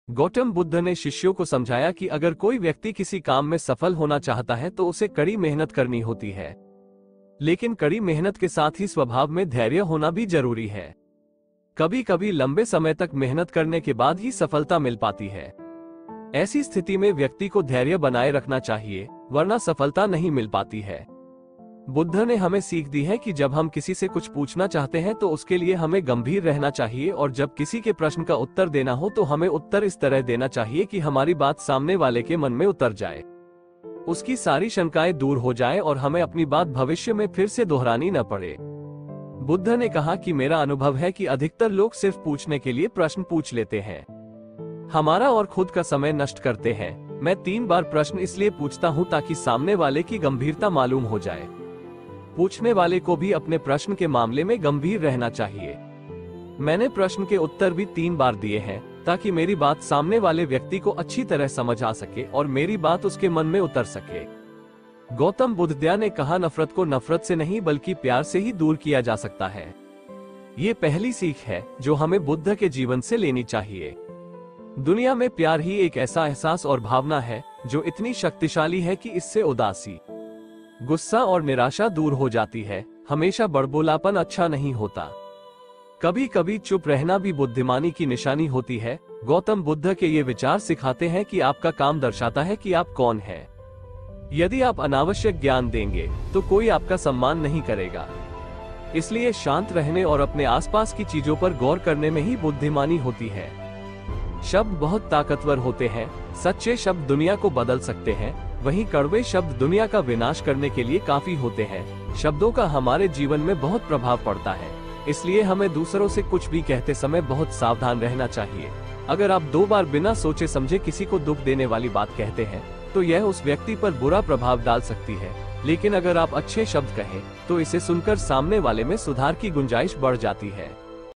गौतम बुद्ध ने शिष्यों को समझाया कि अगर कोई व्यक्ति किसी काम में सफल होना चाहता है तो उसे कड़ी मेहनत करनी होती है, लेकिन कड़ी मेहनत के साथ ही स्वभाव में धैर्य होना भी जरूरी है। कभी कभी लंबे समय तक मेहनत करने के बाद ही सफलता मिल पाती है। ऐसी स्थिति में व्यक्ति को धैर्य बनाए रखना चाहिए, वरना सफलता नहीं मिल पाती है। बुद्ध ने हमें सीख दी है कि जब हम किसी से कुछ पूछना चाहते हैं तो उसके लिए हमें गंभीर रहना चाहिए, और जब किसी के प्रश्न का उत्तर देना हो तो हमें उत्तर इस तरह देना चाहिए कि हमारी बात सामने वाले के मन में उतर जाए, उसकी सारी शंकाएं दूर हो जाए और हमें अपनी बात भविष्य में फिर से दोहरानी न पड़े। बुद्ध ने कहा कि मेरा अनुभव है कि अधिकतर लोग सिर्फ पूछने के लिए प्रश्न पूछ लेते हैं, हमारा और खुद का समय नष्ट करते हैं। मैं 3 बार प्रश्न इसलिए पूछता हूं ताकि सामने वाले की गंभीरता मालूम हो जाए। पूछने वाले को भी अपने प्रश्न के मामले में गंभीर रहना चाहिए। मैंने प्रश्न के उत्तर भी 3 बार दिए हैं ताकि मेरी बात सामने वाले व्यक्ति को अच्छी तरह समझ आ सके और मेरी बात उसके मन में उतर सके। गौतम बुद्ध ने कहा, नफरत को नफरत से नहीं बल्कि प्यार से ही दूर किया जा सकता है। ये पहली सीख है जो हमें बुद्ध के जीवन से लेनी चाहिए। दुनिया में प्यार ही एक ऐसा एहसास और भावना है जो इतनी शक्तिशाली है कि इससे उदासी, गुस्सा और निराशा दूर हो जाती है। हमेशा बड़बोलापन अच्छा नहीं होता, कभी कभी चुप रहना भी बुद्धिमानी की निशानी होती है। गौतम बुद्ध के ये विचार सिखाते हैं कि आपका काम दर्शाता है कि आप कौन हैं। यदि आप अनावश्यक ज्ञान देंगे तो कोई आपका सम्मान नहीं करेगा। इसलिए शांत रहने और अपने आसपास की चीजों पर गौर करने में ही बुद्धिमानी होती है। शब्द बहुत ताकतवर होते हैं। सच्चे शब्द दुनिया को बदल सकते हैं, वहीं कड़वे शब्द दुनिया का विनाश करने के लिए काफी होते हैं। शब्दों का हमारे जीवन में बहुत प्रभाव पड़ता है, इसलिए हमें दूसरों से कुछ भी कहते समय बहुत सावधान रहना चाहिए। अगर आप 2 बार बिना सोचे समझे किसी को दुख देने वाली बात कहते हैं तो यह उस व्यक्ति पर बुरा प्रभाव डाल सकती है, लेकिन अगर आप अच्छे शब्द कहें तो इसे सुनकर सामने वाले में सुधार की गुंजाइश बढ़ जाती है।